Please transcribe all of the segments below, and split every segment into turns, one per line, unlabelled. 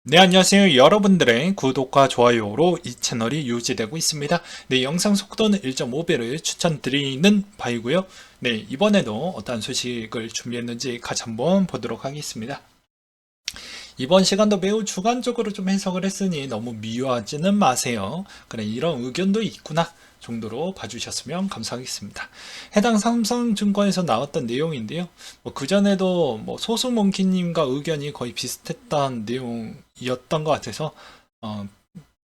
네, 안녕하세요. 여러분들의 구독과 좋아요로 이 채널이 유지되고 있습니다. 네, 영상 속도는 1.5배를 추천드리는 바이고요. 네, 이번에도 어떤 소식을 준비했는지 같이 한번 보도록 하겠습니다. 이번 시간도 매우 주관적으로 좀 해석을 했으니 너무 미워하지는 마세요. 그래, 이런 의견도 있구나 정도로 봐주셨으면 감사하겠습니다. 해당 삼성증권에서 나왔던 내용인데요. 그전에도 소수몽키님과 의견이 거의 비슷했던 내용이었던 것 같아서 어,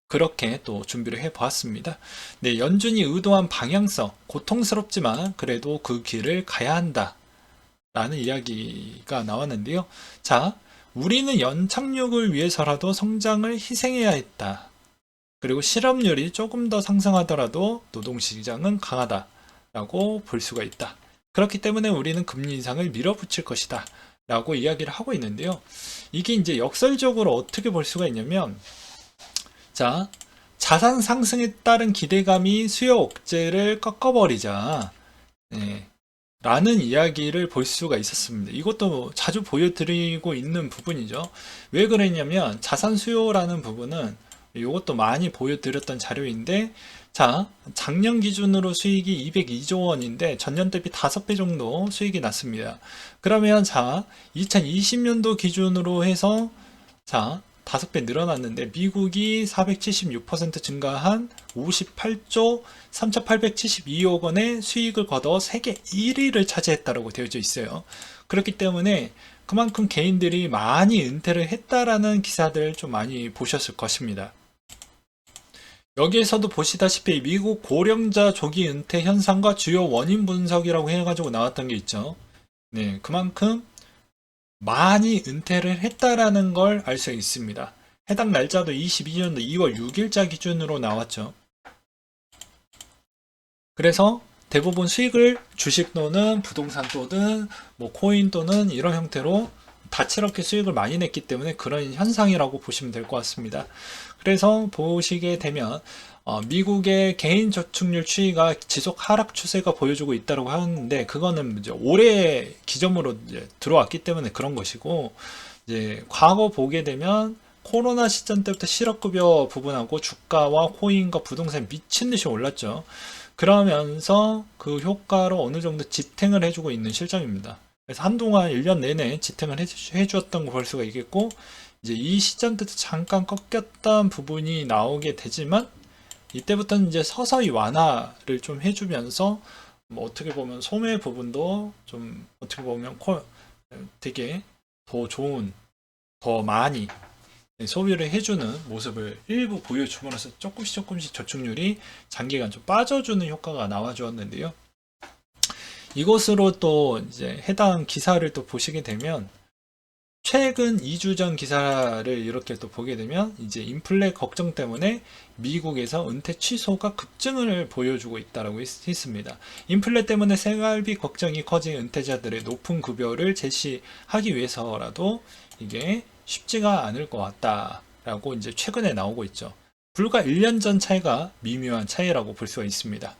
그렇게 또 준비를 해 보았습니다. 네, 연준이 의도한 방향성, 고통스럽지만 그래도 그 길을 가야 한다. 라는 이야기가 나왔는데요. 자, 우리는 연착륙을 위해서라도 성장을 희생해야 했다. 그리고 실업률이 조금 더 상승하더라도 노동시장은 강하다. 라고 볼 수가 있다. 그렇기 때문에 우리는 금리 인상을 밀어붙일 것이다. 라고 이야기를 하고 있는데요. 이게 이제 역설적으로 어떻게 볼 수가 있냐면, 자, 자산 상승에 따른 기대감이 수요 억제를 꺾어버리자. 네, 라는 이야기를 볼 수가 있었습니다. 이것도 자주 보여드리고 있는 부분이죠. 왜 그랬냐면 자산 수요라는 부분은 이것도 많이 보여드렸던 자료인데, 자, 작년 기준으로 수익이 202조 원인데 전년 대비 5배 정도 수익이 났습니다. 그러면 자, 2020년도 기준으로 해서 자, 5배 늘어났는데 미국이 476% 증가한 58조 3,872억 원의 수익을 거둬 세계 1위를 차지했다고 되어져 있어요. 그렇기 때문에 그만큼 개인들이 많이 은퇴를 했다라는 기사들 좀 많이 보셨을 것입니다. 여기에서도 보시다시피 미국 고령자 조기 은퇴 현상과 주요 원인 분석이라고 해가지고 나왔던 게 있죠. 네, 그만큼 많이 은퇴를 했다라는 걸 알 수 있습니다. 해당 날짜도 22년도 2월 6일자 기준으로 나왔죠. 그래서 대부분 수익을 주식 또는 부동산 또는 코인 또는 이런 형태로 다채롭게 수익을 많이 냈기 때문에 그런 현상이라고 보시면 될 것 같습니다. 그래서 보시게 되면 미국의 개인 저축률 추이가 지속 하락 추세가 보여주고 있다고 하는데 그거는 이제 올해 기점으로 이제 들어왔기 때문에 그런 것이고 이제 과거 보게 되면 코로나 시점 때부터 실업급여 부분하고 주가와 코인과 부동산 미친 듯이 올랐죠. 그러면서 그 효과로 어느 정도 지탱을 해주고 있는 실정입니다. 그래서 한동안 1년 내내 지탱을 해주었던 거 볼 수가 있겠고, 이제 이 시점 때도 잠깐 꺾였던 부분이 나오게 되지만, 이때부터는 이제 서서히 완화를 좀 해주면서, 어떻게 보면 소매 부분도 좀 어떻게 보면 되게 더 좋은, 더 많이 소비를 해주는 모습을 일부 보여줌으로써 조금씩 저축률이 장기간 좀 빠져주는 효과가 나와주었는데요. 이것으로 또 이제 해당 기사를 또 보시게 되면 최근 2주 전 기사를 이렇게 또 보게 되면 이제 인플레 걱정 때문에 미국에서 은퇴 취소가 급증을 보여주고 있다고 했습니다. 인플레 때문에 생활비 걱정이 커진 은퇴자들의 높은 급여를 제시하기 위해서라도 이게 쉽지가 않을 것 같다라고 이제 최근에 나오고 있죠. 불과 1년 전 차이가 미묘한 차이라고 볼 수가 있습니다.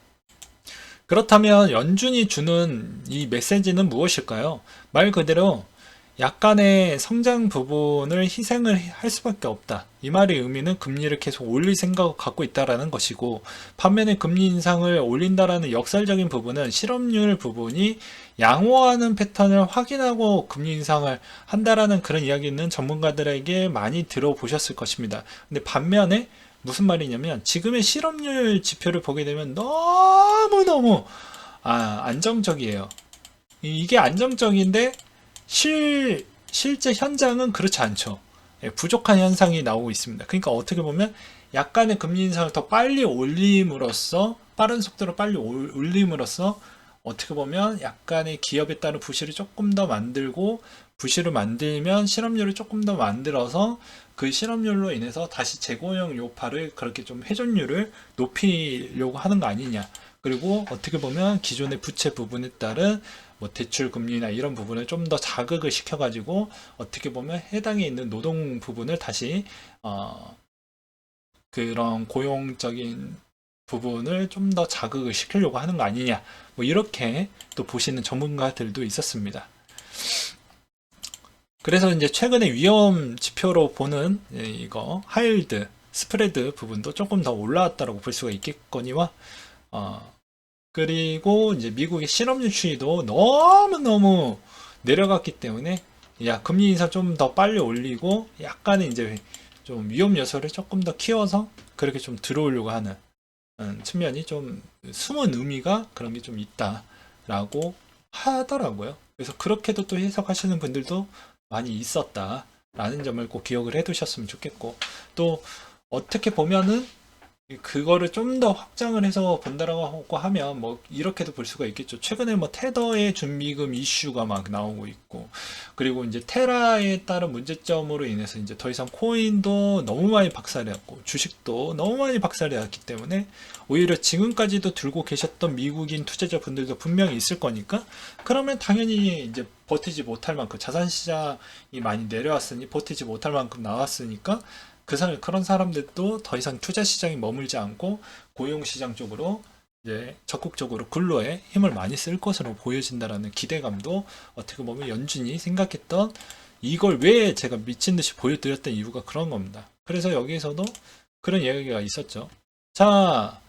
그렇다면 연준이 주는 이 메시지는 무엇일까요? 말 그대로 약간의 성장 부분을 희생을 할 수밖에 없다. 이 말의 의미는 금리를 계속 올릴 생각을 갖고 있다라는 것이고, 반면에 금리 인상을 올린다라는 역설적인 부분은 실업률 부분이 양호하는 패턴을 확인하고 금리 인상을 한다라는 그런 이야기는 전문가들에게 많이 들어보셨을 것입니다. 근데 반면에 무슨 말이냐면 지금의 실업률 지표를 보게 되면 너무너무 안정적이에요. 이게 안정적인데 실제 현장은 그렇지 않죠. 예, 부족한 현상이 나오고 있습니다. 그러니까 어떻게 보면 약간의 금리 인상을 더 빨리 올림으로써 빠른 속도로 빨리 올림으로써 어떻게 보면 약간의 기업에 따른 부실을 조금 더 만들고 부실을 만들면 실업률을 조금 더 만들어서 그 실업률로 인해서 다시 재고용 요파를 그렇게 좀 회전율을 높이려고 하는 거 아니냐. 그리고 어떻게 보면 기존의 부채 부분에 따른 대출 금리나 이런 부분을 좀 더 자극을 시켜가지고 어떻게 보면 해당에 있는 노동 부분을 다시 그런 고용적인 부분을 좀 더 자극을 시키려고 하는 거 아니냐 이렇게 또 보시는 전문가들도 있었습니다. 그래서 이제 최근에 위험 지표로 보는 이거 하일드 스프레드 부분도 조금 더 올라왔다고 볼 수가 있겠거니와 그리고 이제 미국의 실업률 추이도 너무너무 내려갔기 때문에 야 금리 인상 좀 더 빨리 올리고 약간의 이제 좀 위험 요소를 조금 더 키워서 그렇게 좀 들어오려고 하는 측면이 좀 숨은 의미가 그런 게 좀 있다라고 하더라고요. 그래서 그렇게도 또 해석하시는 분들도 많이 있었다라는 점을 꼭 기억을 해두셨으면 좋겠고 또 어떻게 보면은 그거를 좀 더 확장을 해서 본다라고 하면 뭐 이렇게도 볼 수가 있겠죠. 최근에 뭐 테더의 준비금 이슈가 막 나오고 있고 그리고 이제 테라에 따른 문제점으로 인해서 이제 더 이상 코인도 너무 많이 박살이었고 주식도 너무 많이 박살이었기 때문에 오히려 지금까지도 들고 계셨던 미국인 투자자분들도 분명히 있을 거니까 그러면 당연히 이제 버티지 못할 만큼 자산 시장이 많이 내려왔으니 버티지 못할 만큼 나왔으니까 그런 사람들도 더 이상 투자 시장에 머물지 않고 고용 시장 쪽으로 이제 적극적으로 근로에 힘을 많이 쓸 것으로 보여진다라는 기대감도 어떻게 보면 연준이 생각했던 이걸 왜 제가 미친 듯이 보여드렸던 이유가 그런 겁니다. 그래서 여기에서도 그런 이야기가 있었죠. 자,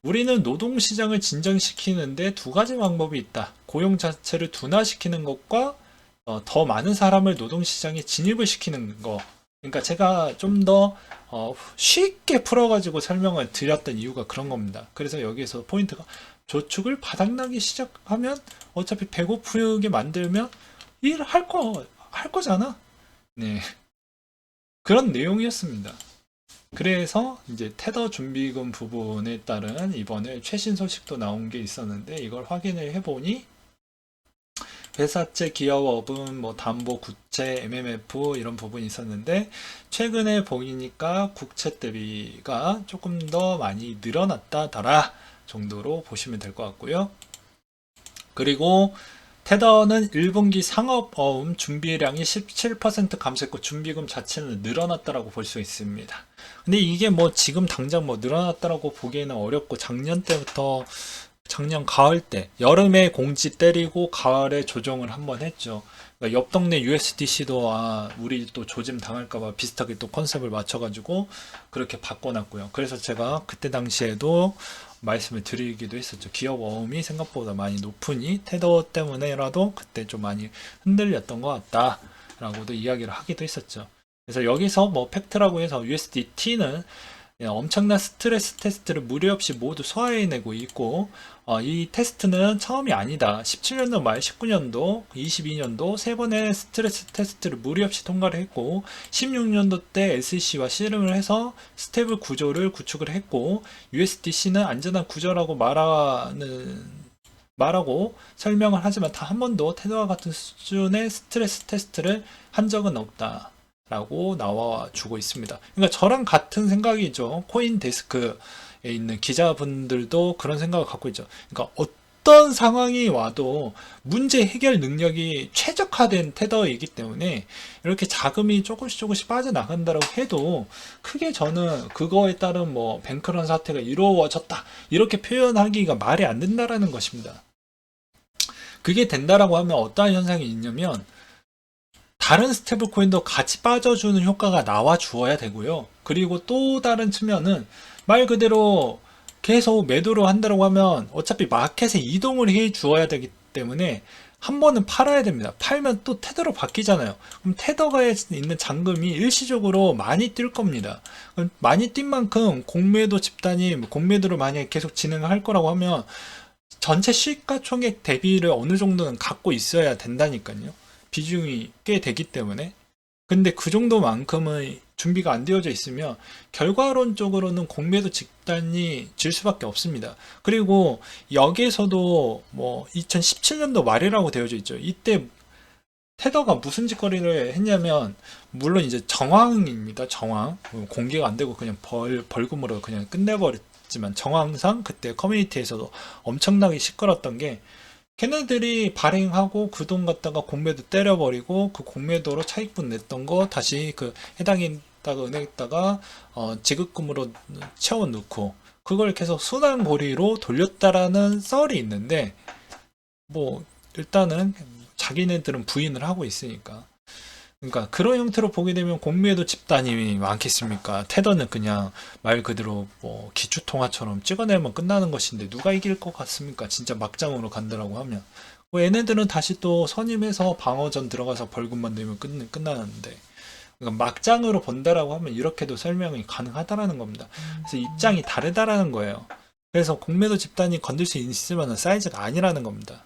우리는 노동 시장을 진정시키는데 두 가지 방법이 있다. 고용 자체를 둔화시키는 것과 더 많은 사람을 노동 시장에 진입을 시키는 거. 그러니까 제가 좀 더 쉽게 풀어가지고 설명을 드렸던 이유가 그런 겁니다. 그래서 여기에서 포인트가 저축을 바닥나기 시작하면 어차피 배고프게 만들면 할 거잖아. 네. 그런 내용이었습니다. 그래서 이제 테더 준비금 부분에 따른 이번에 최신 소식도 나온 게 있었는데 이걸 확인을 해보니 회사채, 기업업은 뭐 담보, 국채, MMF 이런 부분이 있었는데 최근에 보이니까 국채 대비가 조금 더 많이 늘어났다더라 정도로 보시면 될 것 같고요. 그리고 테더는 1분기 상업어음 준비량이 17% 감소했고 준비금 자체는 늘어났다라고 볼 수 있습니다. 근데 이게 뭐 지금 당장 뭐 늘어났다라고 보기에는 어렵고 작년 가을 때 여름에 공지 때리고 가을에 조정을 한번 했죠. 그러니까 옆 동네 USDC도 우리 또 조짐 당할까봐 비슷하게 또 컨셉을 맞춰가지고 그렇게 바꿔놨고요. 그래서 제가 그때 당시에도 말씀을 드리기도 했었죠. 기업 어음이 생각보다 많이 높으니 테더 때문에라도 그때 좀 많이 흔들렸던 것 같다라고도 이야기를 하기도 했었죠. 그래서 여기서 뭐 팩트라고 해서 USDT는 엄청난 스트레스 테스트를 무리 없이 모두 소화해내고 있고 이 테스트는 처음이 아니다. 17년도 말 19년도 22년도 세 번의 스트레스 테스트를 무리 없이 통과를 했고 16년도 때 SEC와 씨름을 해서 스테이블 구조를 구축을 했고 USDC는 안전한 구조라고 말하고 설명을 하지만 단 한 번도 테더와 같은 수준의 스트레스 테스트를 한 적은 없다. 라고 나와주고 있습니다. 그러니까 저랑 같은 생각이죠. 코인데스크에 있는 기자분들도 그런 생각을 갖고 있죠. 그러니까 어떤 상황이 와도 문제 해결 능력이 최적화된 테더이기 때문에 이렇게 자금이 조금씩 빠져나간다고 해도 크게 저는 그거에 따른 뭐 뱅크런 사태가 이루어졌다 이렇게 표현하기가 말이 안 된다라는 것입니다. 그게 된다라고 하면 어떠한 현상이 있냐면 다른 스테이블 코인도 같이 빠져주는 효과가 나와 주어야 되고요. 그리고 또 다른 측면은 말 그대로 계속 매도를 한다고 하면 어차피 마켓에 이동을 해 주어야 되기 때문에 한 번은 팔아야 됩니다. 팔면 또 테더로 바뀌잖아요. 그럼 테더가 있는 잔금이 일시적으로 많이 뛸 겁니다. 그럼 많이 뛴 만큼 공매도 집단이 공매도를 만약에 계속 진행할 거라고 하면 전체 시가총액 대비를 어느 정도는 갖고 있어야 된다니까요. 비중이 꽤 되기 때문에 근데 그 정도만큼의 준비가 안 되어져 있으면 결과론적으로는 공매도 집단이 질 수밖에 없습니다. 그리고 여기에서도 뭐 2017년도 말이라고 되어져 있죠. 이때 테더가 무슨 짓거리를 했냐면 물론 이제 정황입니다. 정황 공개가 안 되고 그냥 벌금으로 그냥 끝내버렸지만 정황상 그때 커뮤니티에서도 엄청나게 시끄럽던 게 걔네들이 발행하고 그 돈 갖다가 공매도 때려버리고 그 공매도로 차익분 냈던 거 다시 그 해당했다가 은행에다가 지급금으로 채워 넣고 그걸 계속 순환고리로 돌렸다라는 썰이 있는데 뭐 일단은 자기네들은 부인을 하고 있으니까 그러니까 그런 형태로 보게 되면 공매도 집단이 많겠습니까? 테더는 그냥 말 그대로 뭐 기초통화처럼 찍어내면 끝나는 것인데 누가 이길 것 같습니까? 진짜 막장으로 간다라고 하면. 뭐 얘네들은 다시 또 선임해서 방어전 들어가서 벌금만 내면 끝나는데. 그러니까 막장으로 본다라고 하면 이렇게도 설명이 가능하다라는 겁니다. 그래서 입장이 다르다라는 거예요. 그래서 공매도 집단이 건들 수 있으면 사이즈가 아니라는 겁니다.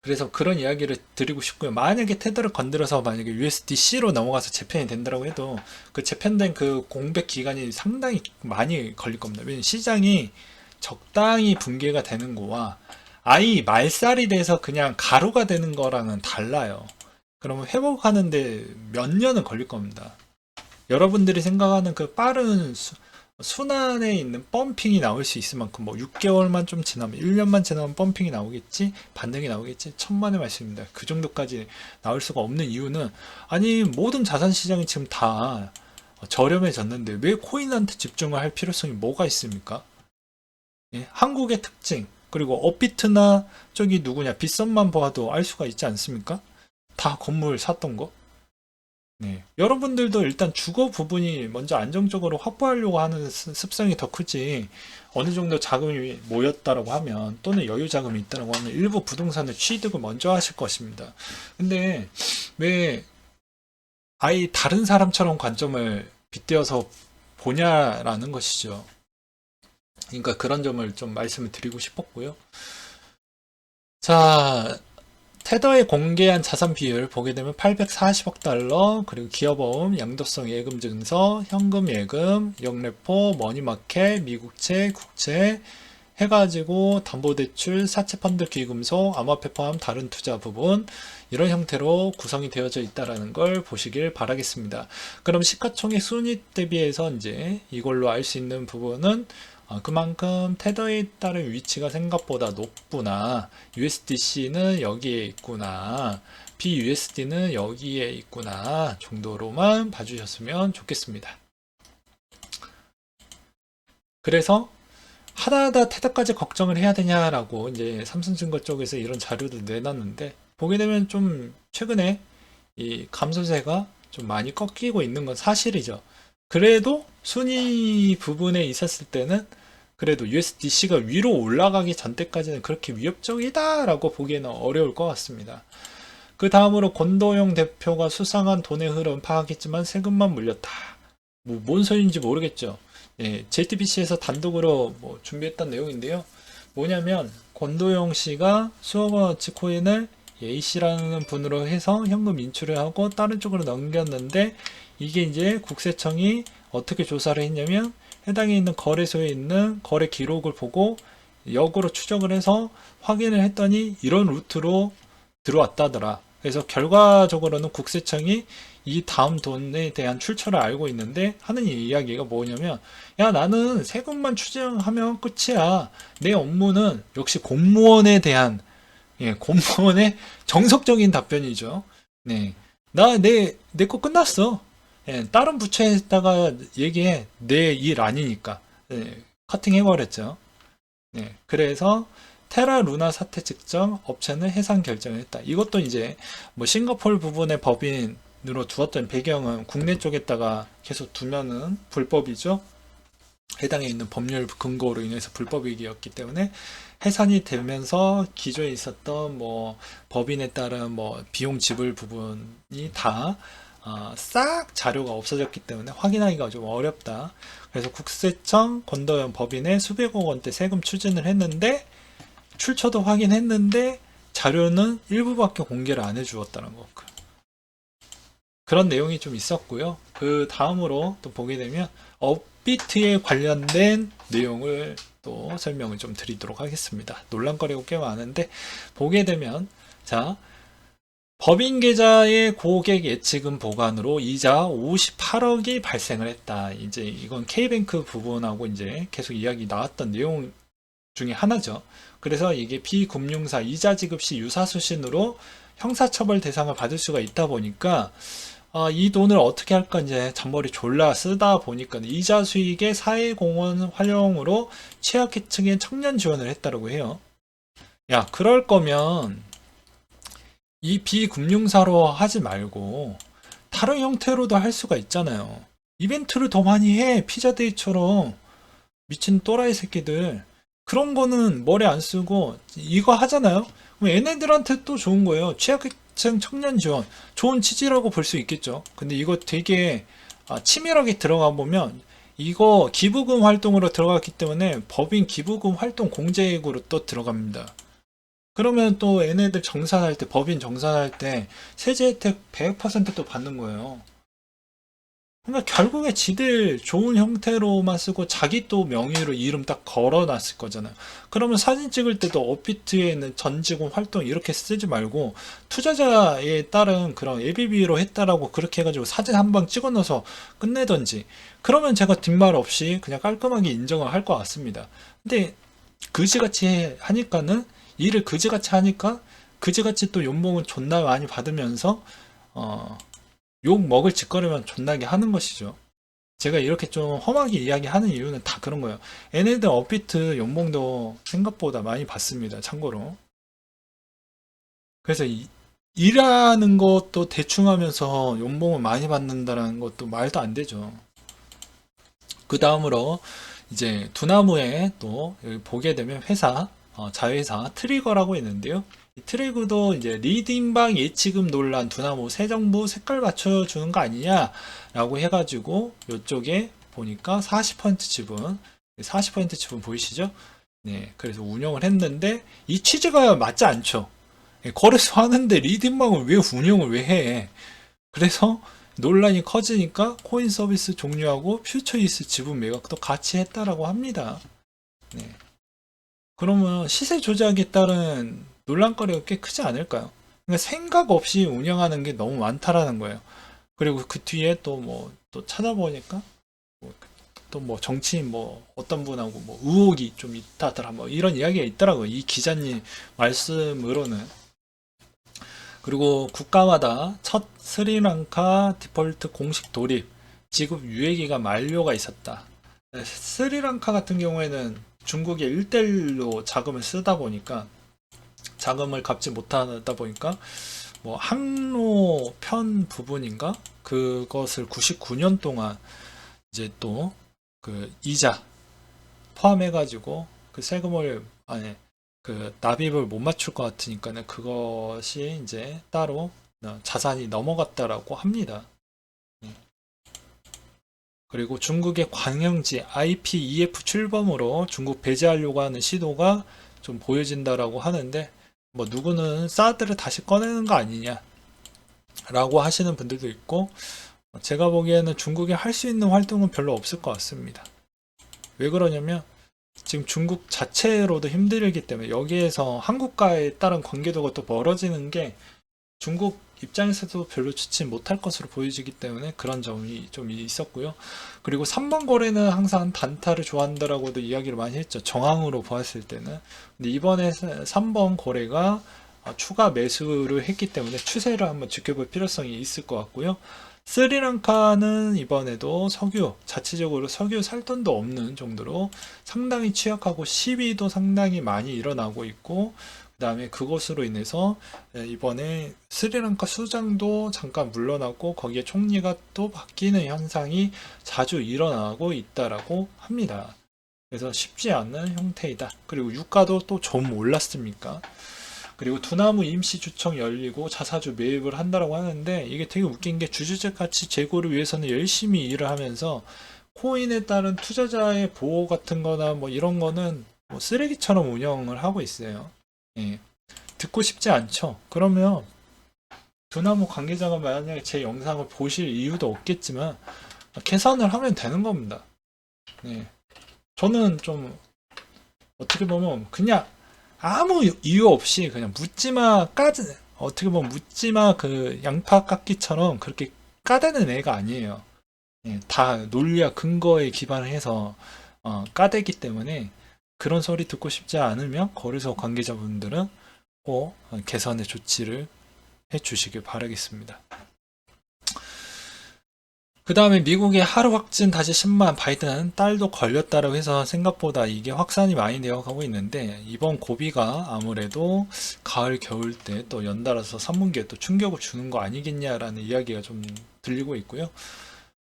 그래서 그런 이야기를 드리고 싶고요. 만약에 테더를 건드려서 만약에 USDC로 넘어가서 재편이 된다고 해도 그 재편된 그 공백 기간이 상당히 많이 걸릴 겁니다. 왜냐면 시장이 적당히 붕괴가 되는 거와 아예 말살이 돼서 그냥 가루가 되는 거랑은 달라요. 그러면 회복하는데 몇 년은 걸릴 겁니다. 여러분들이 생각하는 그 빠른 순환에 있는 펌핑이 나올 수 있을 만큼 뭐 6개월만 좀 지나면 1년만 지나면 펌핑이 나오겠지, 반등이 나오겠지, 천만의 말씀입니다. 그 정도까지 나올 수가 없는 이유는, 아니 모든 자산 시장이 지금 다 저렴해졌는데 왜 코인한테 집중을 할 필요성이 뭐가 있습니까? 예, 한국의 특징, 그리고 업비트나 저기 누구냐 빗썸만 봐도 알 수가 있지 않습니까? 다 건물 샀던 거. 네. 여러분들도 일단 주거 부분이 먼저 안정적으로 확보하려고 하는 습성이 더 크지, 어느 정도 자금이 모였다라고 하면 또는 여유 자금이 있다라고 하면 일부 부동산을 취득을 먼저 하실 것입니다. 근데 왜 아예 다른 사람처럼 관점을 빗대어서 보냐라는 것이죠. 그러니까 그런 점을 좀 말씀을 드리고 싶었고요. 자, 테더의 공개한 자산 비율 보게 되면 840억 달러, 그리고 기업어음, 양도성 예금 증서, 현금 예금, 영래포, 머니마켓, 미국채, 국채 해가지고 담보대출, 사채펀드 기금속, 암호화폐 포함 다른 투자 부분, 이런 형태로 구성이 되어져 있다는 걸 보시길 바라겠습니다. 그럼 시가총액 순이익 대비해서 이제 이걸로 알 수 있는 부분은 그만큼 테더에 따른 위치가 생각보다 높구나. USDC는 여기에 있구나. BUSD는 여기에 있구나. 정도로만 봐주셨으면 좋겠습니다. 그래서 하다하다 테더까지 걱정을 해야 되냐라고 이제 삼성증권 쪽에서 이런 자료도 내놨는데, 보게 되면 좀 최근에 이 감소세가 좀 많이 꺾이고 있는 건 사실이죠. 그래도 순위 부분에 있었을 때는 그래도 USDC가 위로 올라가기 전때까지는 그렇게 위협적이다라고 보기에는 어려울 것 같습니다. 그 다음으로 권도영 대표가 수상한 돈의 흐름 파악했지만 세금만 물렸다. 뭐 뭔 소리인지 모르겠죠. 예, JTBC에서 단독으로 뭐 준비했던 내용인데요. 뭐냐면 권도영 씨가 수억 원어치 코인을 A씨라는 분으로 해서 현금 인출을 하고 다른 쪽으로 넘겼는데, 이게 이제 국세청이 어떻게 조사를 했냐면 해당에 있는 거래소에 있는 거래 기록을 보고 역으로 추적을 해서 확인을 했더니 이런 루트로 들어왔다더라. 그래서 결과적으로는 국세청이 이 다음 돈에 대한 출처를 알고 있는데 하는 이야기가 뭐냐면, 야 나는 세금만 추정하면 끝이야. 내 업무는 역시 공무원에 대한, 예, 공무원의 정석적인 답변이죠. 네. 내 거 끝났어. 예, 다른 부처에다가 얘기해. 내 일 아니니까. 예, 커팅해버렸죠. 예, 그래서 테라 루나 사태 측정 업체는 해상 결정을 했다. 이것도 이제 뭐 싱가포르 부분의 법인으로 두었던 배경은 국내 쪽에다가 계속 두면은 불법이죠. 해당에 있는 법률 근거로 인해서 불법이었기 때문에 해산이 되면서 기존에 있었던 뭐 법인에 따른 뭐 비용 지불 부분이 다 싹 자료가 없어졌기 때문에 확인하기가 좀 어렵다. 그래서 국세청 권도현 법인에 수백억 원대 세금 추진을 했는데 출처도 확인했는데 자료는 일부밖에 공개를 안 해주었다는 거. 그런 내용이 좀 있었고요. 그 다음으로 또 보게 되면 업비트에 관련된 내용을 또 설명을 좀 드리도록 하겠습니다. 논란거리가 꽤 많은데 보게 되면, 자, 법인 계좌의 고객 예치금 보관으로 이자 58억이 발생을 했다. 이제 이건 K뱅크 부분하고 이제 계속 이야기 나왔던 내용 중에 하나죠. 그래서 이게 비금융사 이자 지급 시 유사수신으로 형사처벌 대상을 받을 수가 있다 보니까 이 돈을 어떻게 할까 이제 잔머리 졸라 쓰다 보니까 이자 수익의 사회공헌 활용으로 취약계층에 청년 지원을 했다고 해요. 야, 그럴 거면 이 비금융사로 하지 말고 다른 형태로도 할 수가 있잖아요. 이벤트를 더 많이 해. 피자데이처럼. 미친 또라이 새끼들. 그런 거는 머리 안 쓰고 이거 하잖아요. 그럼 얘네들한테 또 좋은 거예요. 취약계층 청년 지원. 좋은 취지라고 볼 수 있겠죠. 근데 이거 되게 치밀하게 들어가 보면 이거 기부금 활동으로 들어갔기 때문에 법인 기부금 활동 공제액으로 또 들어갑니다. 그러면 또 얘네들 정산할 때, 법인 정산할 때 세제 혜택 100%또 받는 거예요. 그러니까 결국에 지들 좋은 형태로만 쓰고 자기 또 명의로 이름 딱 걸어놨을 거잖아요. 그러면 사진 찍을 때도 업비트에 있는 전직원 활동 이렇게 쓰지 말고 투자자에 따른 그런 ABB로 했다라고 그렇게 해가지고 사진 한 방 찍어 넣어서 끝내던지. 그러면 제가 뒷말 없이 그냥 깔끔하게 인정을 할 것 같습니다. 근데 그지같이 하니까는 일을 그지같이 하니까 그지같이 또 연봉은 존나 많이 받으면서 욕 먹을 짓거리만 존나게 하는 것이죠. 제가 이렇게 좀 험하게 이야기하는 이유는 다 그런 거예요. 얘네들 업비트 연봉도 생각보다 많이 받습니다. 참고로. 그래서 일하는 것도 대충 하면서 연봉을 많이 받는다는 것도 말도 안 되죠. 그 다음으로 이제 두나무에 또 여기 보게 되면 회사, 자회사 트리거라고 있는데요. 이 트리거도 이제 리딩방 예치금 논란 두나무 새 정부 색깔 맞춰주는 거 아니냐 라고 해가지고 이쪽에 보니까 40% 지분 40% 지분 보이시죠? 네, 그래서 운영을 했는데 이 취지가 맞지 않죠. 거래소 하는데 리딩방을 왜 운영을 왜 해? 그래서 논란이 커지니까 코인 서비스 종료하고 퓨처이스 지분 매각도 같이 했다라고 합니다. 네. 그러면 시세 조작에 따른 논란거리가 꽤 크지 않을까요? 그러니까 생각 없이 운영하는 게 너무 많다라는 거예요. 그리고 그 뒤에 또 찾아보니까 또 뭐 정치인 뭐 어떤 분하고 뭐 의혹이 좀 있다더라 뭐 이런 이야기가 있더라고요. 이 기자님 말씀으로는. 그리고 국가마다 첫 스리랑카 디폴트 공식 돌입 지급 유예기가 만료가 있었다. 스리랑카 같은 경우에는 중국의 1대1로 자금을 쓰다 보니까 자금을 갚지 못하다 보니까 뭐 항로 편 부분인가 그것을 99년 동안 이제 또 그 이자 포함해가지고 그 세금을 아니 그 납입을 못 맞출 것 같으니까는 그것이 이제 따로 자산이 넘어갔다라고 합니다. 그리고 중국의 관영지 IPEF 출범으로 중국 배제하려고 하는 시도가 좀 보여진다라고 하는데 뭐 누구는 사드를 다시 꺼내는 거 아니냐 라고 하시는 분들도 있고 제가 보기에는 중국이 할 수 있는 활동은 별로 없을 것 같습니다. 왜 그러냐면 지금 중국 자체로도 힘들기 때문에 여기에서 한국과의 따른 관계도가 또 멀어지는 게 중국 입장에서도 별로 좋지 못할 것으로 보여지기 때문에 그런 점이 좀 있었고요. 그리고 3번 거래는 항상 단타를 좋아한다라고도 이야기를 많이 했죠. 정황으로 보았을 때는. 근데 이번에 3번 거래가 추가 매수를 했기 때문에 추세를 한번 지켜볼 필요성이 있을 것 같고요. 스리랑카는 이번에도 석유, 자체적으로 석유 살 돈도 없는 정도로 상당히 취약하고 시비도 상당히 많이 일어나고 있고 그 다음에 그것으로 인해서 이번에 스리랑카 수장도 잠깐 물러나고 거기에 총리가 또 바뀌는 현상이 자주 일어나고 있다라고 합니다. 그래서 쉽지 않은 형태이다. 그리고 유가도 또 좀 올랐습니까? 그리고 두나무 임시주청 열리고 자사주 매입을 한다라고 하는데 이게 되게 웃긴 게 주주적 가치 제고를 위해서는 열심히 일을 하면서 코인에 따른 투자자의 보호 같은 거나 뭐 이런 거는 뭐 쓰레기처럼 운영을 하고 있어요. 예. 듣고 싶지 않죠. 그러면 두나무 관계자가 만약에 제 영상을 보실 이유도 없겠지만 계산을 하면 되는 겁니다. 예. 저는 좀 어떻게 보면 그냥 아무 이유 없이 그냥 묻지마 어떻게 보면 묻지마 그 양파 깎기처럼 그렇게 까대는 애가 아니에요. 예, 다 논리와 근거에 기반을 해서 까대기 때문에 그런 소리 듣고 싶지 않으면 거래소 관계자분들은 꼭 개선의 조치를 해 주시길 바라겠습니다. 그 다음에 미국의 하루 확진 다시 10만, 바이든 딸도 걸렸다라고 해서 생각보다 이게 확산이 많이 되어 가고 있는데, 이번 고비가 아무래도 가을, 겨울 때 또 연달아서 3분기에 또 충격을 주는 거 아니겠냐라는 이야기가 좀 들리고 있고요.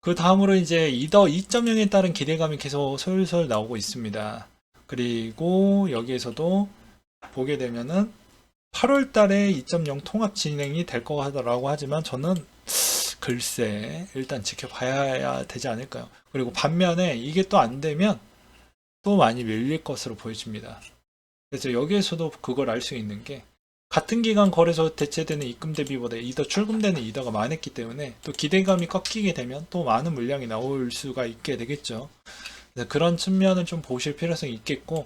그 다음으로 이제 이더 2.0에 따른 기대감이 계속 솔솔 나오고 있습니다. 그리고 여기에서도 보게 되면은 8월 달에 2.0 통합 진행이 될 거라고 하지만 저는 글쎄 일단 지켜봐야 되지 않을까요? 그리고 반면에 이게 또 안 되면 또 많이 밀릴 것으로 보여집니다. 그래서 여기에서도 그걸 알 수 있는 게 같은 기간 거래소 대체되는 입금 대비보다 이더 출금되는 이더가 많았기 때문에 또 기대감이 꺾이게 되면 또 많은 물량이 나올 수가 있게 되겠죠. 그래서 그런 측면을 좀 보실 필요성이 있겠고,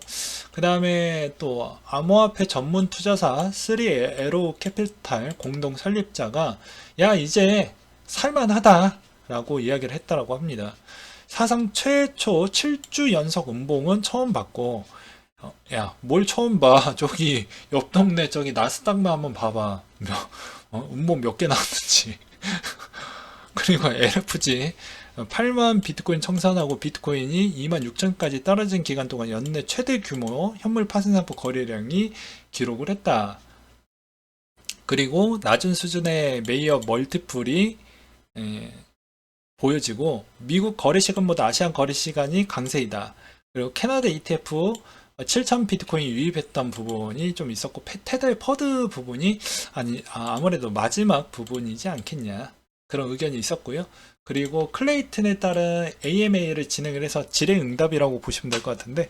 그 다음에 또 암호화폐 전문 투자사 3에로 캐피탈 공동 설립자가 야 이제 살만하다 라고 이야기를 했다라고 합니다. 사상 최초 7주 연속 음봉은 처음 봤고, 야, 뭘 처음 봐. 저기, 옆 동네 저기 나스닥만 한번 봐봐. 음봉 몇 개 나왔는지. 그리고 LFG 8만 비트코인 청산하고 비트코인이 2만 6천까지 떨어진 기간 동안 연내 최대 규모 현물 파생상품 거래량이 기록을 했다. 그리고 낮은 수준의 메이어 멀티플이 보여지고 미국 거래 시간보다 아시안 거래 시간이 강세이다. 그리고 캐나다 ETF 7,000 비트코인 유입했던 부분이 좀 있었고 테더의 퍼드 부분이 아무래도 마지막 부분이지 않겠냐 그런 의견이 있었고요. 그리고 클레이튼에 따른 AMA를 진행을 해서 질의응답이라고 보시면 될 것 같은데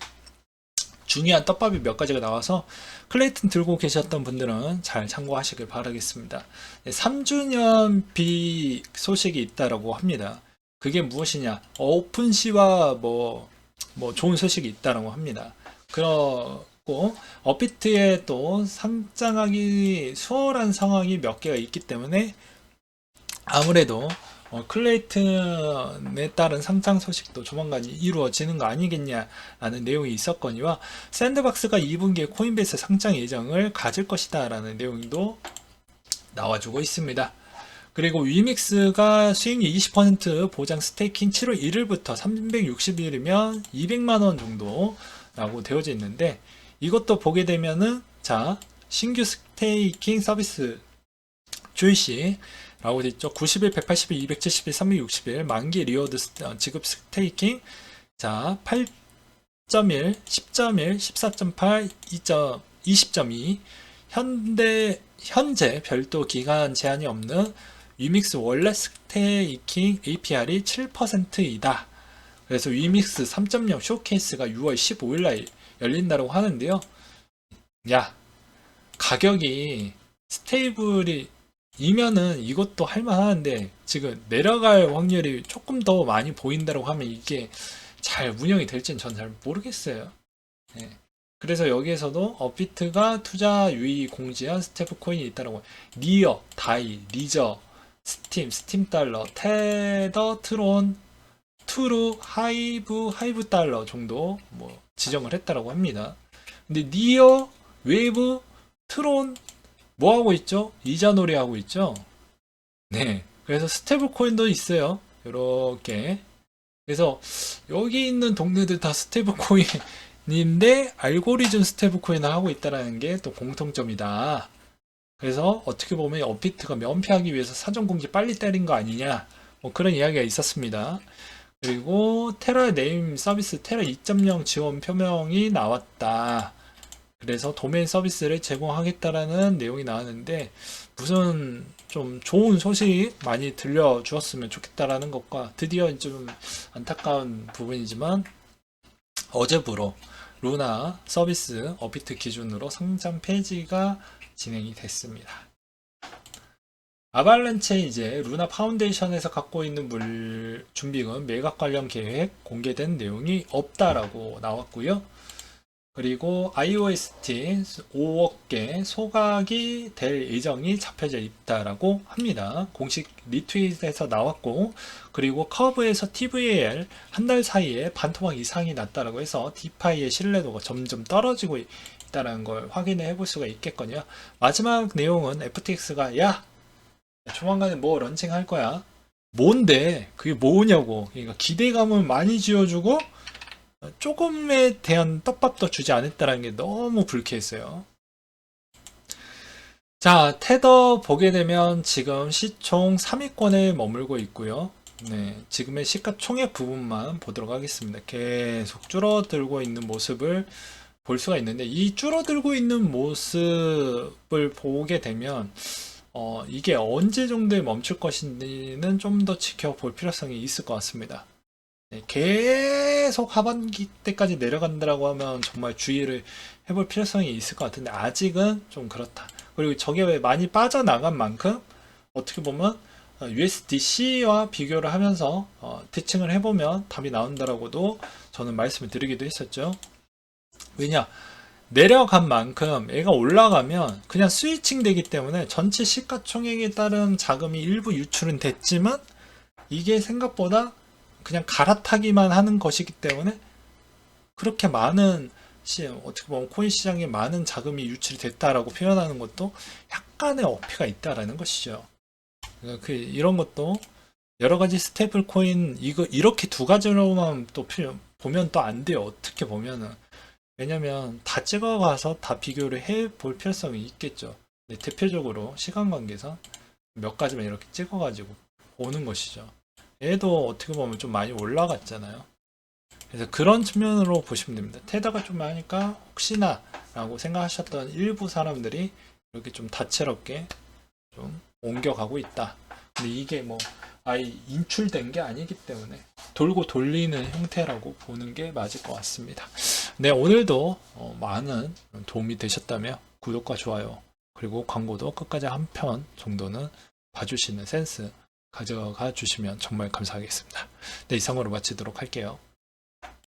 중요한 떡밥이 몇 가지가 나와서 클레이튼 들고 계셨던 분들은 잘 참고하시길 바라겠습니다. 3주년 비 소식이 있다라고 합니다. 그게 무엇이냐? 오픈시와 뭐 좋은 소식이 있다라고 합니다. 그렇고 업비트에 또 상장하기 수월한 상황이 몇 개가 있기 때문에 아무래도 클레이튼에 따른 상장 소식도 조만간 이루어지는 거 아니겠냐라는 내용이 있었거니와 샌드박스가 2분기에 코인베이스 상장 예정을 가질 것이다 라는 내용도 나와주고 있습니다. 그리고 위믹스가 수익률 20% 보장 스테이킹 7월 1일부터 360일이면 200만원 정도라고 되어져 있는데 이것도 보게 되면은 자 신규 스테이킹 서비스 주의시 라고 되어 있죠. 90일, 180일, 270일, 360일 만기 리워드 지급 스테이킹 자 8.1, 10.1, 14.8, 2.2, 20.2 현재 별도 기간 제한이 없는 위믹스 원래 스테이킹 APR이 7%이다. 그래서 위믹스 3.0 쇼케이스가 6월 15일날 열린다고 하는데요. 야, 가격이 스테이블이 이면은 이것도 할만하는데 지금 내려갈 확률이 조금 더 많이 보인다고 하면 이게 잘 운영이 될지는 전 잘 모르겠어요. 네. 그래서 여기에서도 업비트가 투자 유의 공지한 스테이블 코인이 있다라고 니어, 다이, 리저, 스팀 달러, 테더, 트론, 투루, 하이브 달러 정도 뭐 지정을 했다라고 합니다. 근데 니어, 웨이브, 트론 뭐 하고 있죠? 이자 놀이 하고 있죠? 네. 그래서 스테이블 코인도 있어요. 이렇게. 그래서 여기 있는 동네들 다 스테이블 코인인데 알고리즘 스테이블 코인을 하고 있다는 게 또 공통점이다. 그래서 어떻게 보면 업비트가 면피하기 위해서 사전 공지 빨리 때린 거 아니냐. 뭐 그런 이야기가 있었습니다. 그리고 테라 네임 서비스 테라 2.0 지원 표명이 나왔다. 그래서 도메인 서비스를 제공하겠다라는 내용이 나왔는데 무슨 좀 좋은 소식 많이 들려주었으면 좋겠다라는 것과 드디어 좀 안타까운 부분이지만 어제부로 루나 서비스 업비트 기준으로 상장 폐지가 진행이 됐습니다. 아발란체 이제 루나 파운데이션에서 갖고 있는 준비금 매각 관련 계획 공개된 내용이 없다라고 나왔고요. 그리고 IOST 5억 개 소각이 될 예정이 잡혀져 있다라고 합니다. 공식 리트윗에서 나왔고, 그리고 커브에서 TVL 한 달 사이에 반토막 이상이 났다라고 해서 디파이의 신뢰도가 점점 떨어지고 있다는 걸 확인해 볼 수가 있겠거든요. 마지막 내용은 FTX가 야 조만간에 뭐 런칭할 거야. 뭔데? 그게 뭐냐고. 그러니까 기대감을 많이 지어주고 조금에 대한 떡밥도 주지 않았다는 게 너무 불쾌했어요. 자, 테더 보게 되면 지금 시총 3위권에 머물고 있고요. 네, 지금의 시가총액 부분만 보도록 하겠습니다. 계속 줄어들고 있는 모습을 볼 수가 있는데, 이 줄어들고 있는 모습을 보게 되면 이게 언제 정도에 멈출 것인지는 좀 더 지켜볼 필요성이 있을 것 같습니다. 네, 계속 하반기 때까지 내려간다라고 하면 정말 주의를 해볼 필요성이 있을 것 같은데 아직은 좀 그렇다. 그리고 저게 왜 많이 빠져나간 만큼 어떻게 보면 USDC와 비교를 하면서 대칭을 해보면 답이 나온다라고도 저는 말씀을 드리기도 했었죠. 왜냐? 내려간 만큼 얘가 올라가면 그냥 스위칭 되기 때문에 전체 시가총액에 따른 자금이 일부 유출은 됐지만 이게 생각보다 그냥 갈아타기만 하는 것이기 때문에 그렇게 많은 어떻게 보면 코인 시장에 많은 자금이 유출이 됐다라고 표현하는 것도 약간의 어폐가 있다라는 것이죠. 그러니까 이런 것도 여러 가지 스테이블 코인 이거 이렇게 두 가지로만 또 보면 또 안 돼요. 어떻게 보면은 왜냐면 다 찍어가서 다 비교를 해볼 필요성이 있겠죠. 네, 대표적으로 시간 관계상 몇 가지만 이렇게 찍어가지고 보는 것이죠. 얘도 어떻게 보면 좀 많이 올라갔잖아요. 그래서 그런 측면으로 보시면 됩니다. 테더가 좀 많으니까 혹시나 라고 생각하셨던 일부 사람들이 이렇게 좀 다채롭게 좀 옮겨가고 있다. 근데 이게 뭐 아예 인출된 게 아니기 때문에 돌고 돌리는 형태라고 보는 게 맞을 것 같습니다. 네, 오늘도 많은 도움이 되셨다면 구독과 좋아요 그리고 광고도 끝까지 한 편 정도는 봐주시는 센스 가져가 주시면 정말 감사하겠습니다. 네, 이상으로 마치도록 할게요.